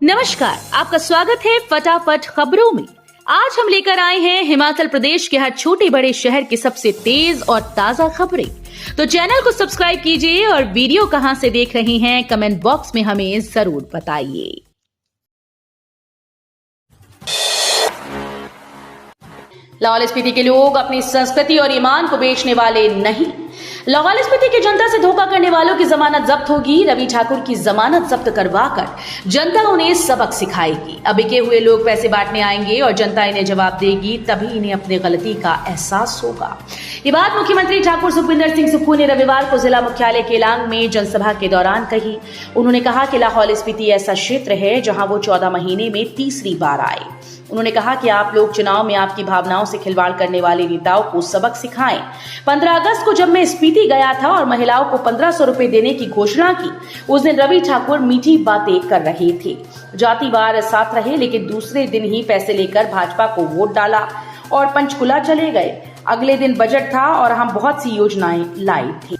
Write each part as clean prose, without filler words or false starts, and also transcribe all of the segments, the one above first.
नमस्कार, आपका स्वागत है फटाफट खबरों में। आज हम लेकर आए हैं हिमाचल प्रदेश के हर छोटे बड़े शहर की सबसे तेज और ताजा खबरें। तो चैनल को सब्सक्राइब कीजिए और वीडियो कहां से देख रहे हैं कमेंट बॉक्स में हमें जरूर बताइए। लाहौल स्पीति के लोग अपनी संस्कृति और ईमान को बेचने वाले नहीं। लाहौल स्पीति की जनता से धोखा करने वालों की जमानत जब्त होगी। रवि ठाकुर की जमानत जब्त करवाकर जनता उन्हें सबक सिखाएगी। अब बिके हुए लोग पैसे बांटने आएंगे और जनता इन्हें जवाब देगी, तभी इन्हें अपनी गलती का एहसास होगा। ये बात मुख्यमंत्री ठाकुर सुखविंदर सिंह सुक्खू ने रविवार को जिला मुख्यालय केलांग में जनसभा के दौरान कही। उन्होंने कहा कि लाहौल स्पीति ऐसा क्षेत्र है जहां वो 14 महीने में तीसरी बार आए। उन्होंने कहा कि आप लोग चुनाव में आपकी भावनाओं से खिलवाड़ करने वाले नेताओं को सबक सिखाएं। 15 अगस्त को जब मैं स्पीति गया था और महिलाओं को 1500 रुपए देने की घोषणा की, उस दिन रवि ठाकुर मीठी बातें कर रहे थे, जातिवार साथ रहे, लेकिन दूसरे दिन ही पैसे लेकर भाजपा को वोट डाला और पंचकुला चले गए। अगले दिन बजट था और हम बहुत सी योजनाएं लाए थे।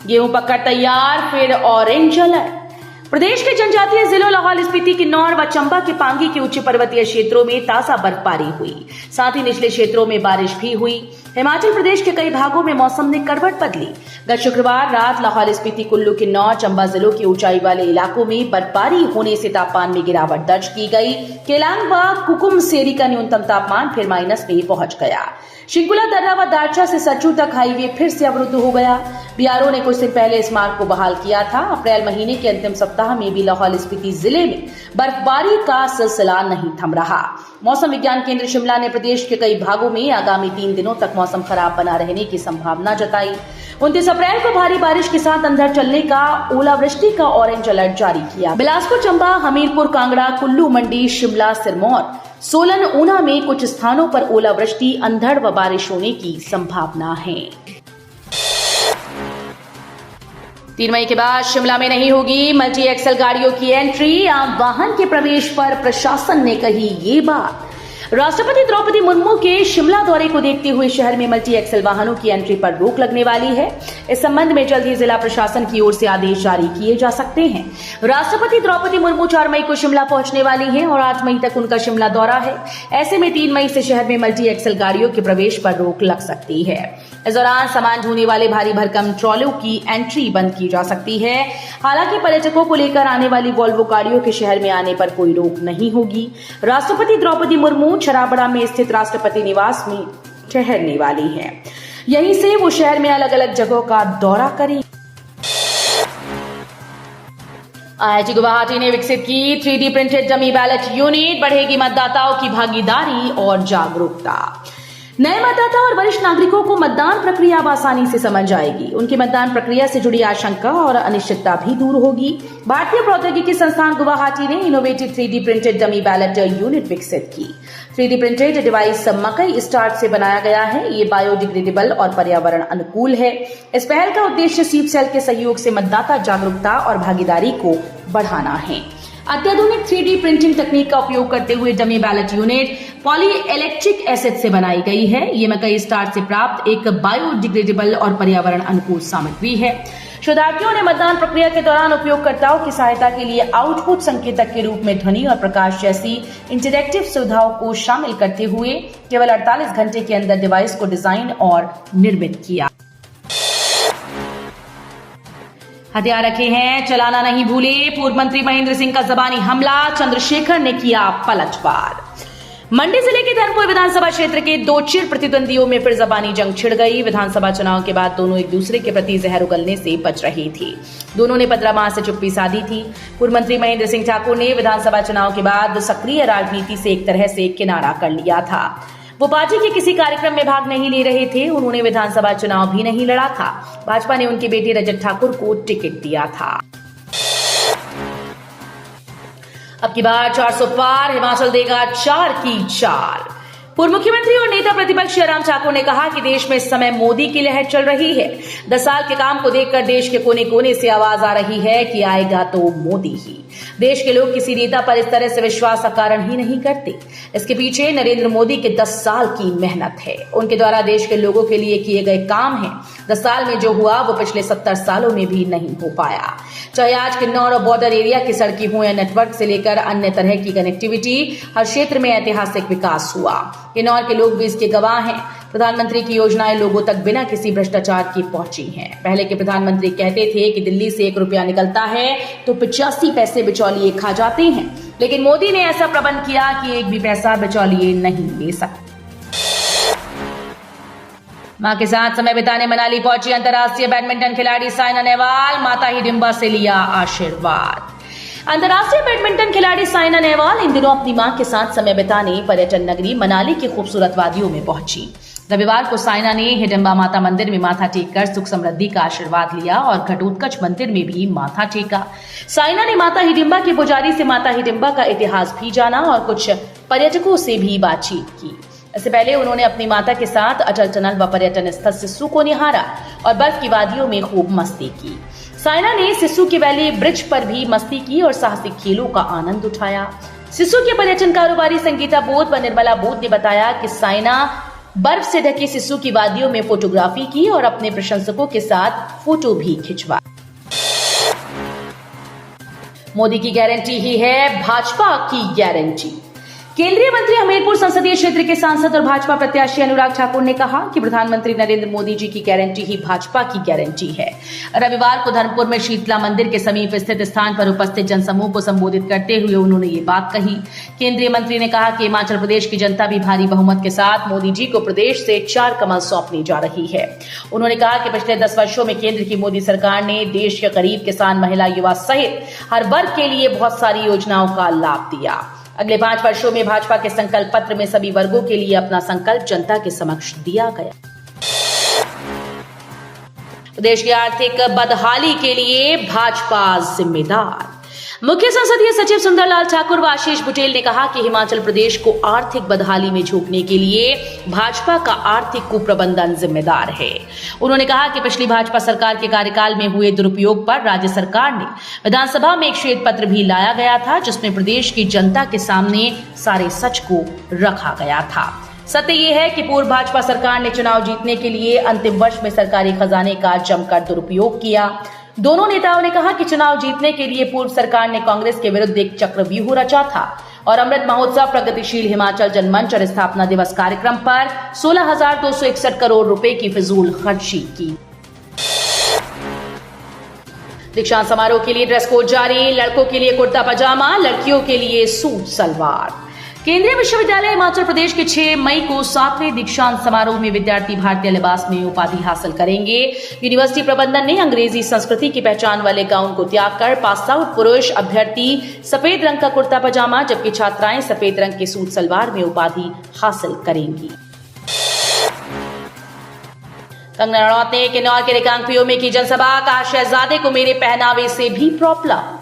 गेहूं पककर तैयार, फिर ऑरेंज अलर्ट। प्रदेश के जनजातीय जिलों लाहौल स्पीति, किन्नौर व चंबा के पांगी के उच्च पर्वतीय क्षेत्रों में ताजा बर्फबारी हुई, साथ ही निचले क्षेत्रों में बारिश भी हुई। हिमाचल प्रदेश के कई भागों में मौसम ने करवट बदली। गत शुक्रवार रात लाहौल स्पीति, कुल्लू, किन्नौर, चंबा जिलों के ऊंचाई वाले इलाकों में बर्फबारी होने से तापमान में गिरावट दर्ज की गई। केलांग व कुकुम सेरी का न्यूनतम तापमान फिर माइनस में पहुंच गया। शिंकुला, दर्रा व दारचा से सच्चू तक हाईवे फिर से अवरुद्ध हो गया। बीआरओ ने कुछ दिन पहले इस मार्ग को बहाल किया था। अप्रैल महीने के अंतिम सप्ताह में भी लाहौल स्पीति जिले में बर्फबारी का सिलसिला नहीं थम रहा। मौसम विज्ञान केंद्र शिमला ने प्रदेश के कई भागों में आगामी 3 दिनों तक मौसम खराब बना रहने की संभावना जताई। 29 अप्रैल को भारी बारिश के साथ अंधड़ चलने का, ओलावृष्टि का ऑरेंज अलर्ट जारी किया। बिलासपुर, चंबा, हमीरपुर, कांगड़ा, कुल्लू, मंडी, शिमला, सिरमौर, सोलन, ऊना में कुछ स्थानों पर ओलावृष्टि, अंधड़ व बारिश होने की संभावना है। 3 मई के बाद शिमला में नहीं होगी मल्टी एक्सल गाड़ियों की एंट्री। आम वाहन के प्रवेश पर प्रशासन ने कही ये बात। राष्ट्रपति द्रौपदी मुर्मू के शिमला दौरे को देखते हुए शहर में मल्टी एक्सल वाहनों की एंट्री पर रोक लगने वाली है। इस संबंध में जल्द ही जिला प्रशासन की ओर से आदेश जारी किए जा सकते हैं। राष्ट्रपति द्रौपदी मुर्मू 4 मई को शिमला पहुंचने वाली हैं और 8 मई तक उनका शिमला दौरा है। ऐसे में 3 मई से शहर में मल्टी एक्सल गाड़ियों के प्रवेश पर रोक लग सकती है। इस दौरान सामान ढोने वाले भारी भरकम ट्रॉलों की एंट्री बंद की जा सकती है। हालांकि पर्यटकों को लेकर आने वाली वॉल्वो गाड़ियों के शहर में आने पर कोई रोक नहीं होगी। राष्ट्रपति द्रौपदी मुर्मू छराबड़ा में स्थित राष्ट्रपति निवास में ठहरने वाली हैं। यहीं से वो शहर में अलग अलग जगहों का दौरा करेंगी। IIT गुवाहाटी ने विकसित की 3D printed dummy ballot unit, बढ़ेगी मतदाताओं की भागीदारी और जागरूकता। नए मतदाता और वरिष्ठ नागरिकों को मतदान प्रक्रिया अब आसानी से समझ आएगी। उनकी मतदान प्रक्रिया से जुड़ी आशंका और अनिश्चितता भी दूर होगी। भारतीय प्रौद्योगिकी संस्थान गुवाहाटी ने innovative 3D printed dummy ballot unit विकसित की। 3D प्रिंटेड डिवाइस मकई स्टार्च से बनाया गया है। ये बायोडिग्रेडेबल और पर्यावरण अनुकूल है। इस पहल का उद्देश्य स्वीप सेल के सहयोग से मतदाता जागरूकता और भागीदारी को बढ़ाना है। अत्याधुनिक 3D प्रिंटिंग तकनीक का उपयोग करते हुए डमी बैलेट यूनिट पॉलीइलेक्ट्रिक एसिड से बनाई गई है। ये मकई स्टार्च से प्राप्त एक बायोडिग्रेडेबल और पर्यावरण अनुकूल सामग्री है। शोधार्थियों ने मतदान प्रक्रिया के दौरान उपयोगकर्ताओं की सहायता के लिए आउटपुट संकेतक के रूप में ध्वनि और प्रकाश जैसी इंटरैक्टिव सुविधाओं को शामिल करते हुए केवल 48 घंटे के अंदर डिवाइस को डिजाइन और निर्मित किया। हथियार रखे हैं, चलाना नहीं भूले। पूर्व मंत्री महेंद्र सिंह का जबानी हमला, चंद्रशेखर ने किया पलटवार। मंडी जिले के धर्मपुर विधानसभा क्षेत्र के 2 चिर प्रतिद्वंदियों में फिर जबानी जंग छिड़ गई। विधानसभा चुनाव के बाद दोनों एक दूसरे के प्रति जहर उगलने से बच रहे थे। दोनों ने 15 माह से चुप्पी साधी थी। पूर्व मंत्री महेंद्र सिंह ठाकुर ने विधानसभा चुनाव के बाद सक्रिय राजनीति से एक तरह से किनारा कर लिया था। वो पार्टी के किसी कार्यक्रम में भाग नहीं ले रहे थे। उन्होंने विधानसभा चुनाव भी नहीं लड़ा था। भाजपा ने उनकी बेटी रजत ठाकुर को टिकट दिया था। अब की बार 400 पार, हिमाचल देगा 4 की 4। पूर्व मुख्यमंत्री और नेता प्रतिपक्ष जयराम ठाकुर ने कहा कि देश में इस समय मोदी की लहर चल रही है। 10 साल के काम को देखकर देश के कोने कोने से आवाज आ रही है कि आएगा तो मोदी ही। देश के लोग किसी नेता पर इस तरह से विश्वास का कारण ही नहीं करते। इसके पीछे नरेंद्र मोदी के 10 साल की मेहनत है। उनके द्वारा देश के लोगों के लिए किए गए काम हैं। 10 साल में जो हुआ वो पिछले 70 सालों में भी नहीं हो पाया। चाहे आज किन्नौर और बॉर्डर एरिया की सड़कें हों या नेटवर्क से लेकर अन्य तरह की कनेक्टिविटी, हर क्षेत्र में ऐतिहासिक विकास हुआ। किन्नौर के लोग भी इसके गवाह हैं। प्रधानमंत्री की योजनाएं लोगों तक बिना किसी भ्रष्टाचार की पहुंची हैं। पहले के प्रधानमंत्री कहते थे कि दिल्ली से 1 रुपया निकलता है तो 85 पैसे बिचौलिए खा जाते हैं, लेकिन मोदी ने ऐसा प्रबंध किया कि एक भी पैसा बिचौलिए नहीं ले सकते। मां के साथ समय बिताने मनाली पहुंची अंतर्राष्ट्रीय बैडमिंटन खिलाड़ी साइना नेहवाल, माता हिडिंबा से लिया आशीर्वाद। अंतर्राष्ट्रीय बैडमिंटन खिलाड़ी साइना नेहवाल इन दिनों अपनी मां के साथ समय बिताने पर्यटन नगरी मनाली की खूबसूरत वादियों में पहुंची। रविवार को साइना ने हिडिंबा माता मंदिर में माथा टेककर सुख समृद्धि का आशीर्वाद लिया और घटोत्कच मंदिर में भी माथा टेका। साइना ने माता हिडिंबा के पुजारी से माता हिडिंबा का इतिहास भी जाना और कुछ पर्यटकों से भी बातचीत की। इससे पहले उन्होंने अपनी माता के साथ अटल टनल व पर्यटन स्थल सिस्सू को निहारा और बर्फ की वादियों में खूब मस्ती की। साइना ने सिस्सू की वैली ब्रिज पर भी मस्ती की और साहसिक खेलों का आनंद उठाया। सिस्सू के पर्यटन कारोबारी संगीता बोध व निर्मला बोध ने बताया कि साइना बर्फ से ढकी सिस्सू की वादियों में फोटोग्राफी की और अपने प्रशंसकों के साथ फोटो भी खिंचवा। मोदी की गारंटी ही है भाजपा की गारंटी। केंद्रीय मंत्री हमीरपुर संसदीय क्षेत्र के सांसद और भाजपा प्रत्याशी अनुराग ठाकुर ने कहा कि प्रधानमंत्री नरेंद्र मोदी जी की गारंटी ही भाजपा की गारंटी है। रविवार को धर्मपुर में शीतला मंदिर के समीप स्थित स्थान पर उपस्थित जनसमूह को संबोधित करते हुए उन्होंने ये बात कही। केंद्रीय मंत्री ने कहा कि हिमाचल प्रदेश की जनता भी भारी बहुमत के साथ मोदी जी को प्रदेश से 4 कमल सौंपने जा रही है। उन्होंने कहा कि पिछले 10 वर्षों में केंद्र की मोदी सरकार ने देश के गरीब, किसान, महिला, युवा सहित हर वर्ग के लिए बहुत सारी योजनाओं का लाभ दिया। अगले 5 वर्षों में भाजपा के संकल्प पत्र में सभी वर्गों के लिए अपना संकल्प जनता के समक्ष दिया गया। प्रदेश की आर्थिक बदहाली के लिए भाजपा जिम्मेदार। मुख्य संसदीय सचिव सुंदरलाल ठाकुर व आशीष बुटेल ने कहा कि हिमाचल प्रदेश को आर्थिक बदहाली में झोंकने के लिए भाजपा का आर्थिक कुप्रबंधन जिम्मेदार है। उन्होंने कहा कि पिछली भाजपा सरकार के कार्यकाल में हुए दुरुपयोग पर राज्य सरकार ने विधानसभा में एक श्वेत पत्र भी लाया गया था, जिसमें प्रदेश की जनता के सामने सारे सच को रखा गया था। सत्य यह है कि पूर्व भाजपा सरकार ने चुनाव जीतने के लिए अंतिम वर्ष में सरकारी खजाने का जमकर दुरुपयोग किया। दोनों नेताओं ने कहा कि चुनाव जीतने के लिए पूर्व सरकार ने कांग्रेस के विरुद्ध एक चक्रव्यूह रचा था और अमृत महोत्सव, प्रगतिशील हिमाचल जनमंच और स्थापना दिवस कार्यक्रम पर 16,261 करोड़ रुपए की फिजूल खर्ची की। दीक्षांत समारोह के लिए ड्रेस कोड जारी। लड़कों के लिए कुर्ता पजामा, लड़कियों के लिए सूट सलवार। केंद्रीय विश्वविद्यालय हिमाचल प्रदेश के 6 मई को 7वें दीक्षांत समारोह में विद्यार्थी भारतीय लिबास में उपाधि हासिल करेंगे। यूनिवर्सिटी प्रबंधन ने अंग्रेजी संस्कृति की पहचान वाले गाउन को त्याग कर पास आउट पुरुष अभ्यर्थी सफेद रंग का कुर्ता पजामा, जबकि छात्राएं सफेद रंग के सूट सलवार में उपाधि हासिल करेंगी। कंगना रनौत ने किन्नौर के रिकांगपिओ में की जनसभा, कहा शहजादे को मेरे पहनावे से भी प्रॉब्लम।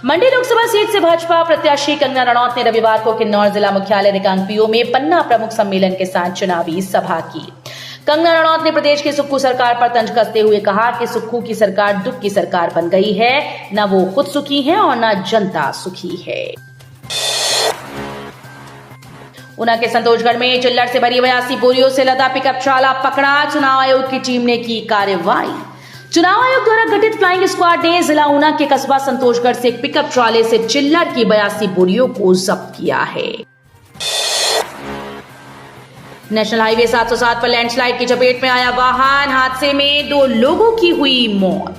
मंडी लोकसभा सीट से भाजपा प्रत्याशी कंगना रनौत ने रविवार को किन्नौर जिला मुख्यालय रिकांगपिओ में पन्ना प्रमुख सम्मेलन के साथ चुनावी सभा की। कंगना रनौत ने प्रदेश की सुक्खू सरकार पर तंज कसते हुए कहा कि सुक्खू की सरकार दुख की सरकार बन गई है। न वो खुद सुखी है और न जनता सुखी है। ऊना के संतोषगढ़ में चिल्लर से भरी 82 बोरियों से लदा पिकअप ट्राला पकड़ा। चुनाव आयोग की टीम ने की कार्रवाई। चुनाव आयोग द्वारा गठित फ्लाइंग स्क्वाड ने जिला ऊना के कस्बा संतोषगढ़ से एक पिकअप ट्राले से चिल्लर की 82 बोरियों को जब्त किया है। नेशनल हाईवे 707 पर लैंडस्लाइड की चपेट में आया वाहन, हादसे में 2 लोगों की हुई मौत।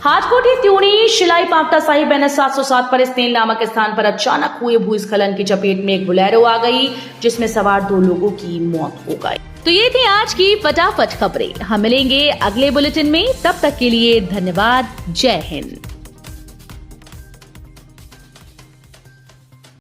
हाटकोटी त्यूणी शिलाई पांवटा साहिब NH 707 पर स्नेल नामक स्थान पर अचानक हुए भूस्खलन की चपेट में एक बोलेरो आ गई, जिसमें सवार 2 लोगों की मौत हो गई। तो ये थी आज की फटाफट खबरें। हम मिलेंगे अगले बुलेटिन में, तब तक के लिए धन्यवाद। जय हिंद।